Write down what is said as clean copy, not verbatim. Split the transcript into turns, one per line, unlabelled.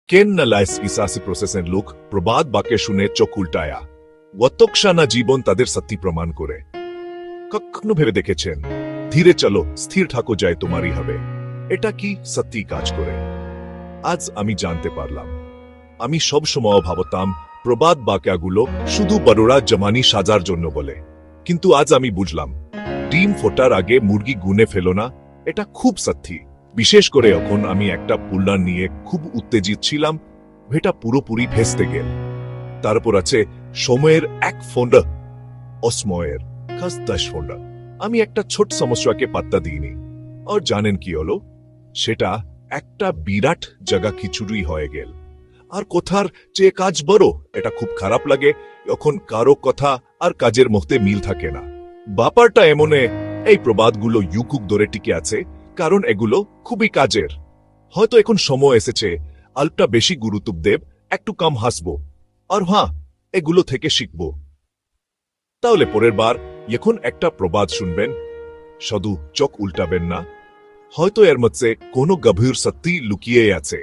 কেন না লাইস ইসাসি প্রসেসের লোক প্রবাদ বাক্যে শুনে চোখ উল্টায়া ওয়াতকশানা জীবন তাদের সত্যি প্রমাণ করে। কখনো ভেবে দেখেছেন ধীরে চলো স্থির থাকো যায় তোমারই হবে এটা কি সত্যি কাজ করে? আজ আমি জানতে পারলাম। আমি সব সময় ভাবতাম প্রবাদ বাক্যগুলো শুধু বড়রা জমানি সাজার জন্য বলে, কিন্তু আজ আমি বুঝলাম ডিম ফোটার আগে মুরগি গুনে ফেলো না, এটা খুব সত্যি। বিশেষ করে এখন আমি একটা পুল্লান নিয়ে খুব উত্তেজিত ছিলাম, এটা পুরোপুরি ভেস্তে গেল। তারপর আছে সময়ের এক ফোন্ডা, অসময়ের খাস 10 ফোন্ডা। আমি একটা ছোট সমস্যাকে পাত্তা দিইনি, আর জানেন কি হলো? সেটা একটা বিরাট জায়গা খিচুড়ি হয়ে গেল। আর কোথার চেয়ে কাজ বড়, এটা খুব খারাপ লাগে যখন কারো কথা আর কাজের মধ্যে মিল থাকে না। ব্যাপারটা এমনে এই প্রবাদগুলো ইউকুক ধরে টিকে আছে কারণ এগুলো খুবই কাজের। হয়তো এখন সময় এসেছে অল্পটা বেশি গুরুত্ব দেব, একটু কম হাসবো, আর হ্যাঁ এগুলো থেকে শিখব। তাহলে পরের বার এখন একটা প্রবাদ শুনবেন শুধু চোখ উল্টাবেন না, হয়তো এর মধ্যে কোনো গভীর সত্যি লুকিয়ে আছে।